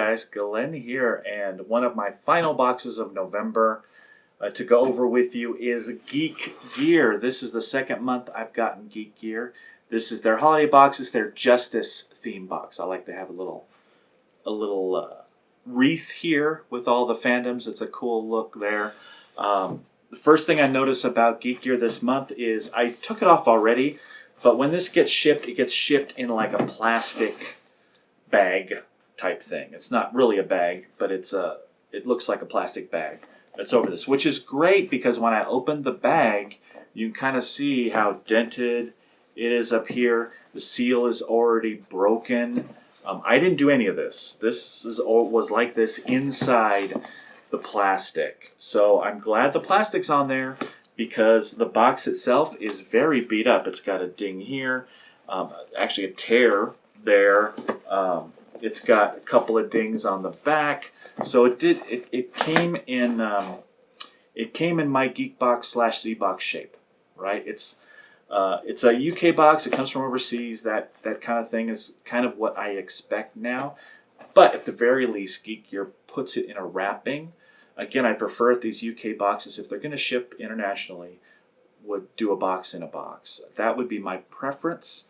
guys, Glenn here, and one of my final boxes of November to go over with you is Geek Gear. This is the second month I've gotten Geek Gear. This is their holiday box. It's their Justice theme box. I like to have a little wreath here with all the fandoms. It's a cool look there. The first thing I notice about Geek Gear this month is I took it off already, but when this gets shipped, it gets shipped in like a plastic bag type thing. It's not really a bag, but it looks like a plastic bag that's over this, which is great because when I open the bag, you can kind of see how dented it is up here. The seal is already broken. I didn't do any of this. This was like this inside the plastic. So I'm glad the plastic's on there because the box itself is very beat up. It's got a ding here, actually a tear there. It's got a couple of dings on the back. So it came in my Geek box / Z box shape, right? It's a UK box. It comes from overseas. That kind of thing is kind of what I expect now. But at the very least, Geek Gear puts it in a wrapping. Again, I prefer if these UK boxes, if they're going to ship internationally, would do a box in a box. That would be my preference.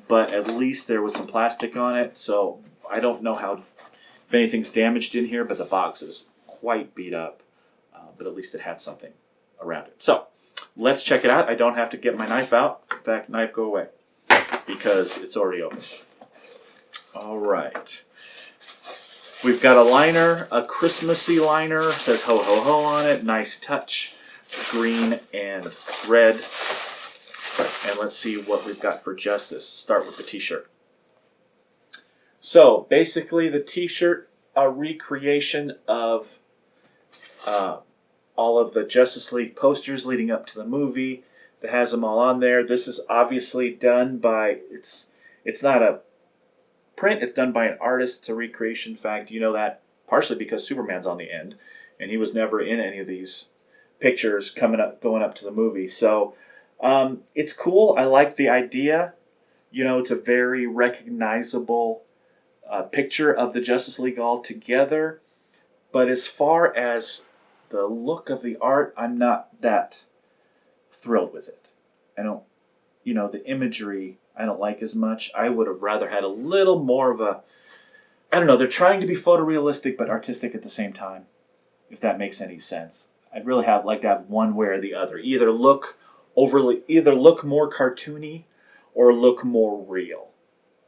But at least there was some plastic on it, so I don't know if anything's damaged in here, but the box is quite beat up. But at least it had something around it. So let's check it out. I don't have to get my knife out. In fact, knife, go away, because it's already open. All right. We've got a liner, a Christmassy liner. It says ho ho ho on it. Nice touch. Green and red. And let's see what we've got for Justice. Start with the t-shirt. So basically the t-shirt, a recreation of all of the Justice League posters leading up to the movie that has them all on there. This is obviously done by, it's not a print, it's done by an artist. It's a recreation. In fact, you know that partially because Superman's on the end and he was never in any of these pictures going up to the movie. So it's cool. I like the idea. You know, it's a very recognizable picture of the Justice League all together. But as far as the look of the art, I'm not that thrilled with it. I don't, the imagery I don't like as much. I would have rather had a little more of a, I don't know, they're trying to be photorealistic but artistic at the same time, if that makes any sense. I'd really like to have one way or the other. Either look more cartoony or look more real,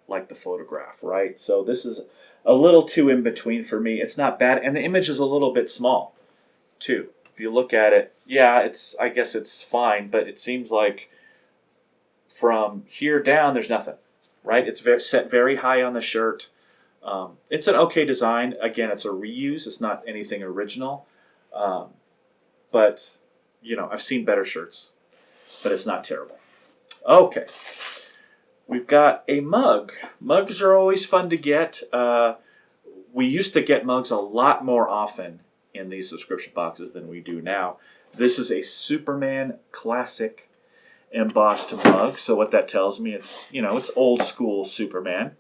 like the photograph, right? So this is a little too in between for me. It's not bad, and the image is a little bit small, too. If you look at it, yeah, I guess it's fine, but it seems like from here down, there's nothing, right? It's set very high on the shirt. It's an okay design. Again, it's a reuse. It's not anything original, but I've seen better shirts. But it's not terrible. Okay. We've got a mug. Mugs are always fun to get. We used to get mugs a lot more often in these subscription boxes than we do now. This is a Superman classic embossed mug. So what that tells me, it's old school Superman.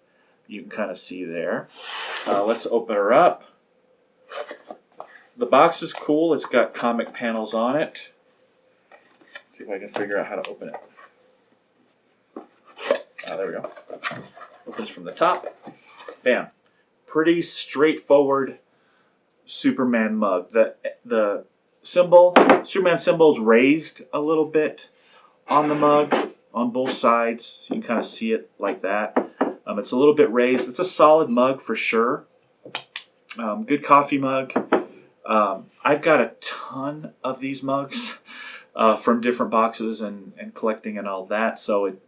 You can kind of see there. Let's open her up. The box is cool. It's got comic panels on it. See if I can figure out how to open it. There we go. Opens from the top. Bam. Pretty straightforward Superman mug. The symbol, Superman symbol is raised a little bit on the mug on both sides. You can kind of see it like that. It's a little bit raised. It's a solid mug for sure. Good coffee mug. I've got a ton of these mugs. From different boxes and collecting and all that, so it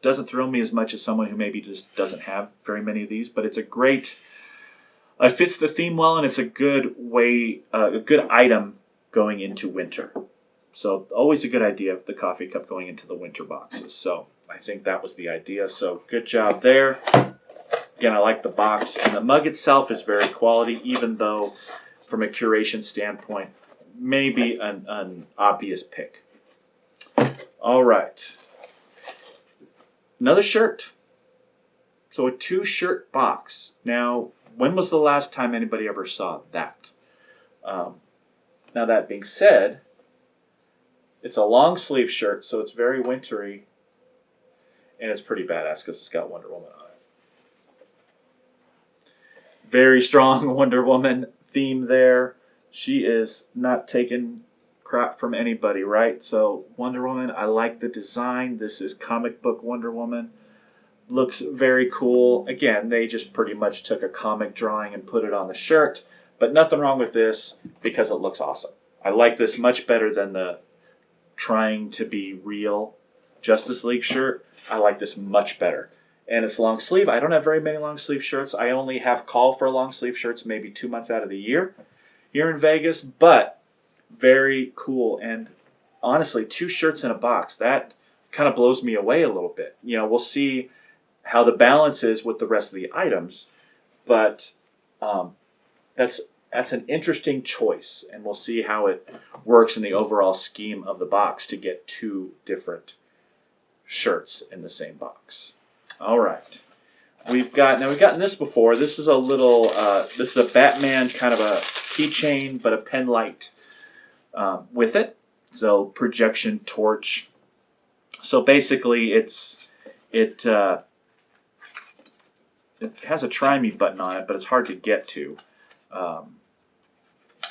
doesn't thrill me as much as someone who maybe just doesn't have very many of these, but it's a great, it fits the theme well, and it's a good way, a good item going into winter. So always a good idea, the coffee cup going into the winter boxes. So I think that was the idea, so good job there. Again, I like the box, and the mug itself is very quality, even though from a curation standpoint, maybe an obvious pick. All right. Another shirt. So a 2-shirt box. Now, When was the last time anybody ever saw that? Now that being said, it's a long sleeve shirt, so it's very wintry, and it's pretty badass because it's got Wonder Woman on it. Very strong Wonder Woman theme there. She is not taking crap from anybody, right? So Wonder Woman, I like the design. This is comic book Wonder Woman. Looks very cool. Again, they just pretty much took a comic drawing and put it on the shirt, but nothing wrong with this because it looks awesome. I like this much better than the trying to be real Justice League shirt. I like this much better. And it's long sleeve. I don't have very many long sleeve shirts. I only have call for long sleeve shirts maybe 2 months out of the year here in Vegas, but very cool. And honestly, 2 shirts in a box, that kind of blows me away a little bit. You know, we'll see how the balance is with the rest of the items, but that's an interesting choice, and we'll see how it works in the overall scheme of the box to get 2 different shirts in the same box. All right, we've gotten this before. This is a little this is a Batman kind of a keychain, but a pen light with it. So projection torch. So basically, it has a try me button on it, but it's hard to get to.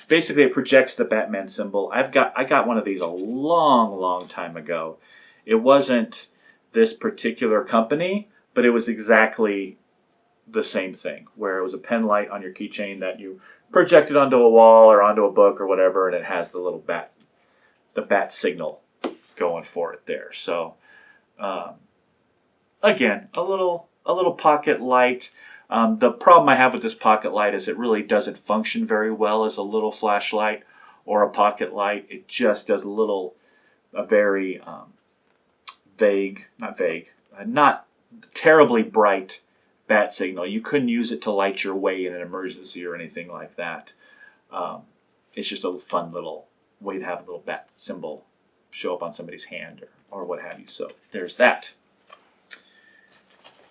Basically, it projects the Batman symbol. I got one of these a long time ago. It wasn't this particular company, but it was exactly the same thing, where it was a pen light on your keychain that you projected onto a wall or onto a book or whatever, and it has the little bat signal going for it there. So, again, a little pocket light. The problem I have with this pocket light is it really doesn't function very well as a little flashlight or a pocket light. It just does a very not terribly bright bat signal. You couldn't use it to light your way in an emergency or anything like that. It's just a fun little way to have a little bat symbol show up on somebody's hand or what have you. So there's that.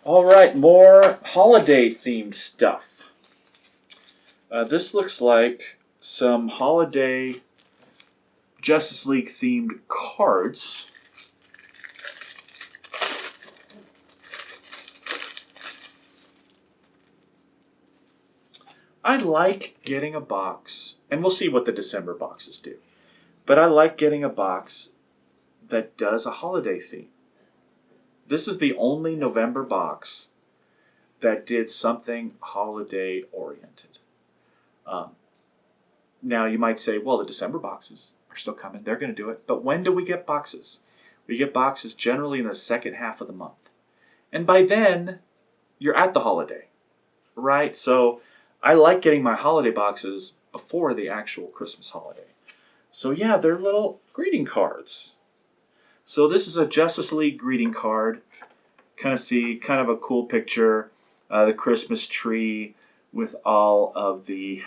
All right, more holiday-themed stuff. This looks like some holiday Justice League-themed cards. I like getting a box, and we'll see what the December boxes do, but I like getting a box that does a holiday theme. This is the only November box that did something holiday-oriented. Now, you might say, well, the December boxes are still coming. They're going to do it. But when do we get boxes? We get boxes generally in the second half of the month. And by then, you're at the holiday, right? So I like getting my holiday boxes before the actual Christmas holiday. So yeah, they're little greeting cards. So this is a Justice League greeting card. Kind of a cool picture. The Christmas tree with all of the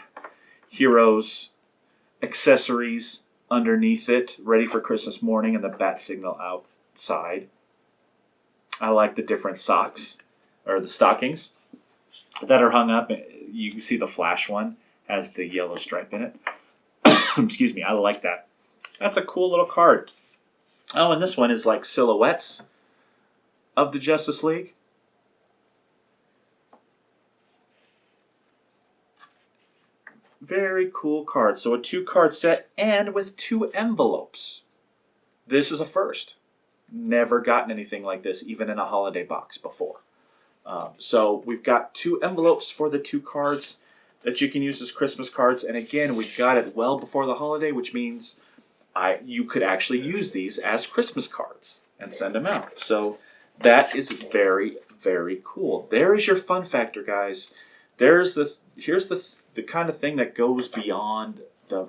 heroes' accessories underneath it, ready for Christmas morning, and the bat signal outside. I like the different socks, or the stockings, that are hung up. You can see the Flash one has the yellow stripe in it. Excuse me, I like that. That's a cool little card. Oh, and this one is like silhouettes of the Justice League. Very cool card. So a 2-card set and with 2 envelopes. This is a first. Never gotten anything like this, even in a holiday box before. So we've got 2 envelopes for the 2 cards that you can use as Christmas cards. And again, we've got it well before the holiday, which means you could actually use these as Christmas cards and send them out. So that is very, very cool. There is your fun factor, guys. Here's the kind of thing that goes beyond the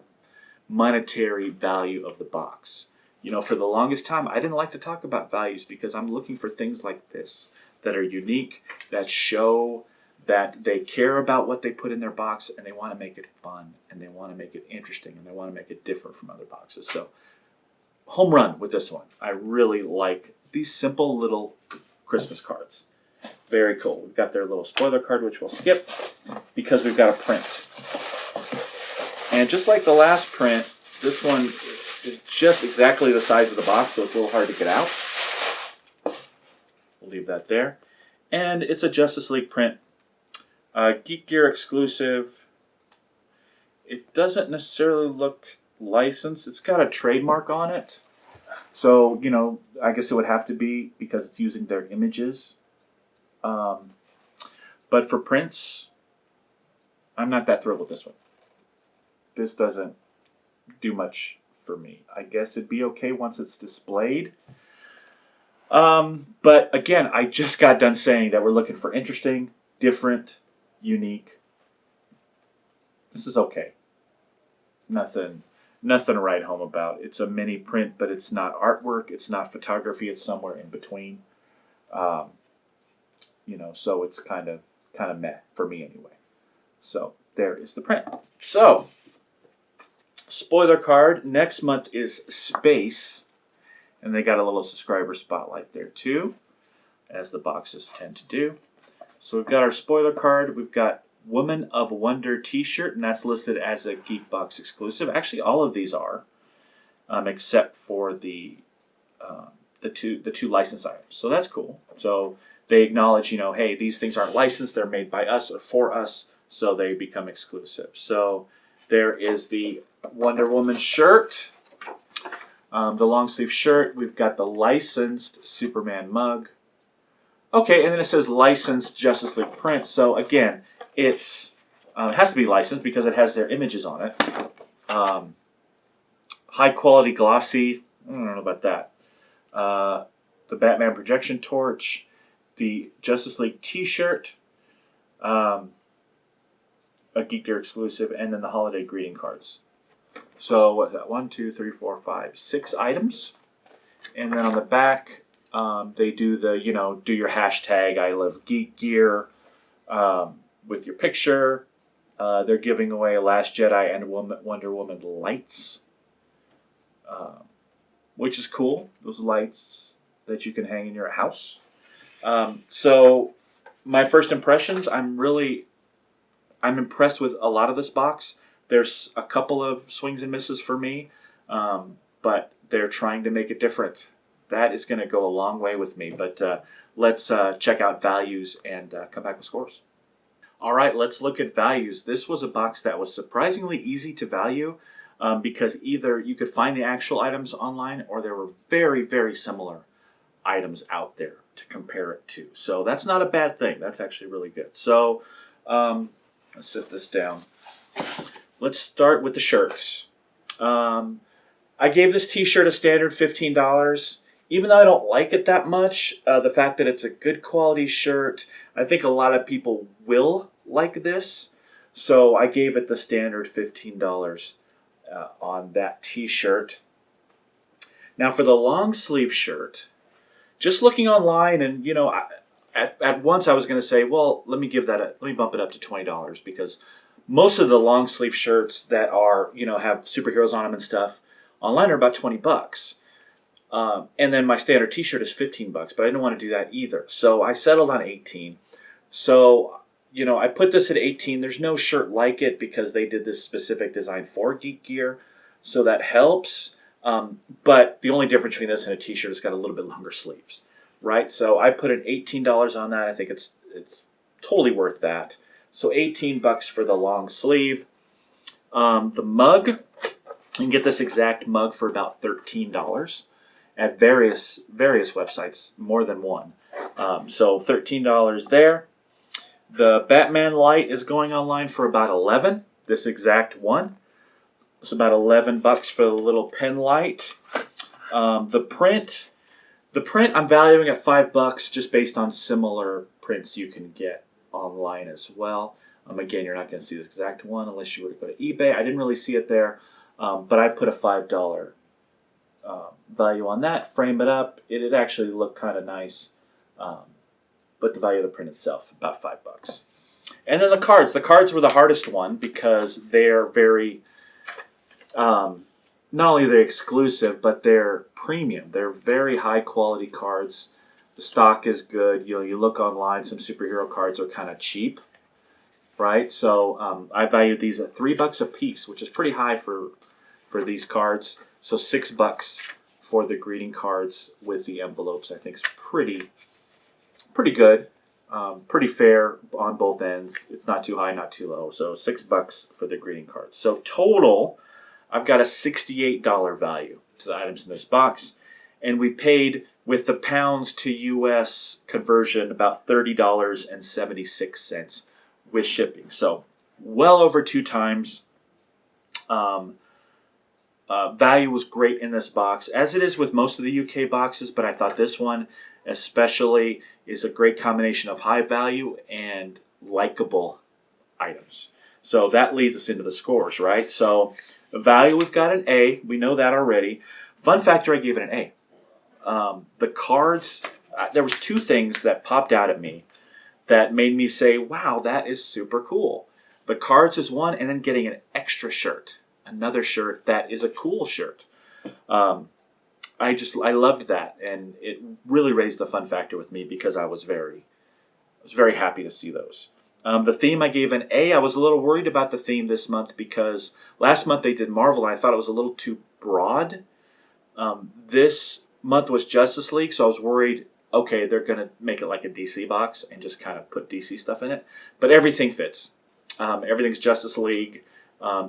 monetary value of the box. You know, for the longest time, I didn't like to talk about values because I'm looking for things like this that are unique, that show that they care about what they put in their box, and they want to make it fun, and they want to make it interesting, and they want to make it different from other boxes. So, home run with this one. I really like these simple little Christmas cards. Very cool. We've got their little spoiler card, which we'll skip, because we've got a print. And just like the last print, this one is just exactly the size of the box, so it's a little hard to get out. We'll leave that there. And it's a Justice League print. Geek Gear exclusive. It doesn't necessarily look licensed. It's got a trademark on it. So, you know, I guess it would have to be because it's using their images. But for prints, I'm not that thrilled with this one. This doesn't do much for me. I guess it'd be okay once it's displayed. But again, I just got done saying that we're looking for interesting, different, unique. This is okay. Nothing to write home about. It's a mini print, but it's not artwork. It's not photography. It's somewhere in between. You know, so it's kind of meh for me anyway. So there is the print. So spoiler card. Next month is Space, and they got a little subscriber spotlight there too, as the boxes tend to do. So we've got our spoiler card. We've got Woman of Wonder T-shirt, and that's listed as a Geek Box exclusive. Actually, all of these are, except for the two licensed items. So that's cool. So they acknowledge, you know, hey, these things aren't licensed; they're made by us or for us, so they become exclusive. So there is the Wonder Woman shirt, the long sleeve shirt. We've got the licensed Superman mug. Okay, and then it says licensed Justice League print. So again, it has to be licensed because it has their images on it. High quality glossy. I don't know about that. The Batman projection torch, the Justice League T-shirt, a Geek Gear exclusive, and then the holiday greeting cards. So what's that? 1, 2, 3, 4, 5, 6 items. And then on the back, they do the, you know, do your hashtag I love Geek Gear with your picture. They're giving away Last Jedi and Wonder Woman lights, which is cool. Those lights that you can hang in your house. So my first impressions, I'm impressed with a lot of this box. There's a couple of swings and misses for me, but they're trying to make it different. That is going to go a long way with me. But let's check out values and come back with scores. All right, let's look at values. This was a box that was surprisingly easy to value because either you could find the actual items online or there were very, very similar items out there to compare it to. So that's not a bad thing. That's actually really good. So let's sit this down. Let's start with the shirts. I gave this T-shirt a standard $15. Even though I don't like it that much, the fact that it's a good quality shirt, I think a lot of people will like this. So I gave it the standard $15 on that T-shirt. Now for the long sleeve shirt, just looking online, and you know, at once I was going to say, well, let me bump it up to $20 because most of the long sleeve shirts that are, you know, have superheroes on them and stuff online are about $20. And then my standard T-shirt is $15, but I didn't want to do that either. So I settled on $18. So, you know, I put this at $18. There's no shirt like it because they did this specific design for Geek Gear. So that helps. But the only difference between this and a T-shirt is got a little bit longer sleeves, right? So I put an $18 on that. I think it's totally worth that. So $18 for the long sleeve. The mug, you can get this exact mug for about $13 at various websites, more than one. So $13 there. The Batman light is going online for about $11. This exact one. It's about $11 for the little pen light. The print I'm valuing at $5 just based on similar prints you can get online as well. Again, you're not going to see this exact one unless you were to go to eBay. I didn't really see it there, but I put a $5 value on that. Frame it up. It'd actually look kind of nice, but the value of the print itself, about $5. And then the cards. The cards were the hardest one because they're very, not only they're exclusive, but they're premium. They're very high quality cards. The stock is good. You know, you look online, some superhero cards are kind of cheap. right? So I valued these at $3 a piece, which is pretty high for these cards. So $6 for the greeting cards with the envelopes, I think is pretty good, pretty fair on both ends. It's not too high, not too low. So $6 for the greeting cards. So total, I've got a $68 value to the items in this box, and we paid with the pounds to US conversion about $30.76 with shipping. So well over 2 times. Value was great in this box, as it is with most of the UK boxes, but I thought this one especially is a great combination of high value and likable items. So that leads us into the scores, right? So value, we've got an A. We know that already. Fun factor, I gave it an A. The cards, there was 2 things that popped out at me that made me say, wow, that is super cool. The cards is one, and then getting an extra shirt. Another shirt that is a cool shirt. I loved that, and it really raised the fun factor with me because I was very happy to see those. The theme, I gave an A. I was a little worried about the theme this month because last month they did Marvel, and I thought it was a little too broad. This month was Justice League, so I was worried, okay, they're going to make it like a DC box and just kind of put DC stuff in it. But everything fits. Everything's Justice League.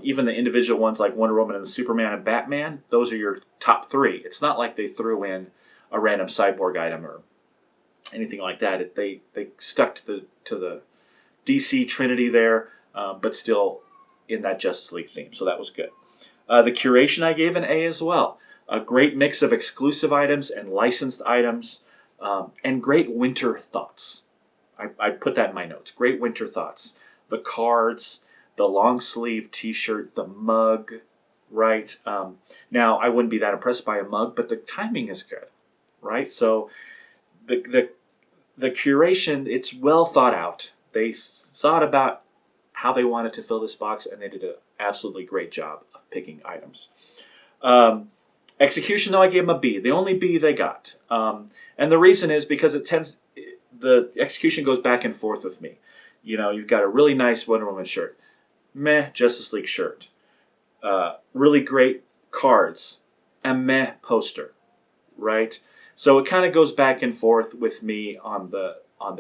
Even the individual ones like Wonder Woman and Superman and Batman, those are your top 3. It's not like they threw in a random cyborg item or anything like that. They stuck to the DC Trinity there, but still in that Justice League theme. So that was good. The curation, I gave an A as well. A great mix of exclusive items and licensed items, and great winter thoughts. I put that in my notes. Great winter thoughts. The cards, the long sleeve T-shirt, the mug, right? Now, I wouldn't be that impressed by a mug, but the timing is good, right? So the curation, it's well thought out. They thought about how they wanted to fill this box, and they did an absolutely great job of picking items. Execution, though, I gave them a B. The only B they got. And the reason is because the execution goes back and forth with me. You know, you've got a really nice Wonder Woman shirt. Meh Justice League shirt. Really great cards. A meh poster, right? So it kind of goes back and forth with me on the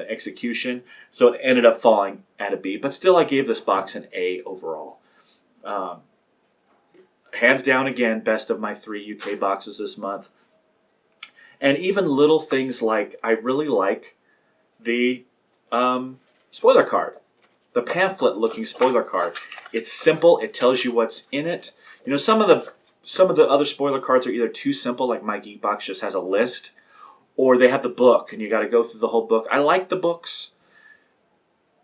execution. So it ended up falling at a B. But still, I gave this box an A overall. Hands down, again, best of my 3 UK boxes this month. And even little things like, I really like the spoiler card. The pamphlet-looking spoiler card. It's simple. It tells you what's in it. You know, some of the other spoiler cards are either too simple, like my Geek box just has a list, or they have the book, and you got to go through the whole book. I like the books,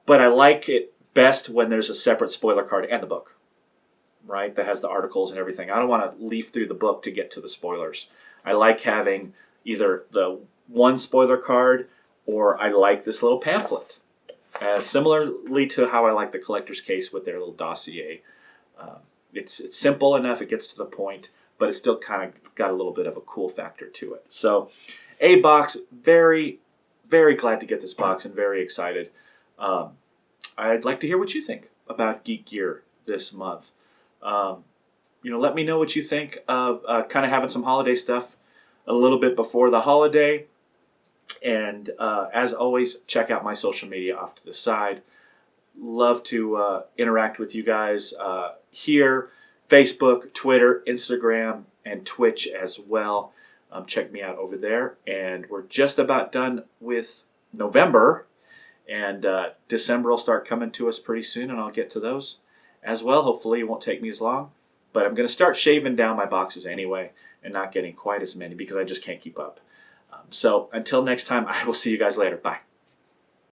but I like it best when there's a separate spoiler card and the book, right? That has the articles and everything. I don't want to leaf through the book to get to the spoilers. I like having either the one spoiler card, or I like this little pamphlet. Similarly to how I like the collector's case with their little dossier. It's simple enough, it gets to the point, but it's still kind of got a little bit of a cool factor to it. So, A box, very, very glad to get this box and very excited. I'd like to hear what you think about Geek Gear this month. Let me know what you think of kind of having some holiday stuff a little bit before the holiday. And as always, check out my social media off to the side. Love to interact with you guys here. Facebook, Twitter, Instagram, and Twitch as well. Check me out over there. And we're just about done with November. And December will start coming to us pretty soon, and I'll get to those as well. Hopefully it won't take me as long. But I'm going to start shaving down my boxes anyway and not getting quite as many because I just can't keep up. So until next time, I will see you guys later. Bye.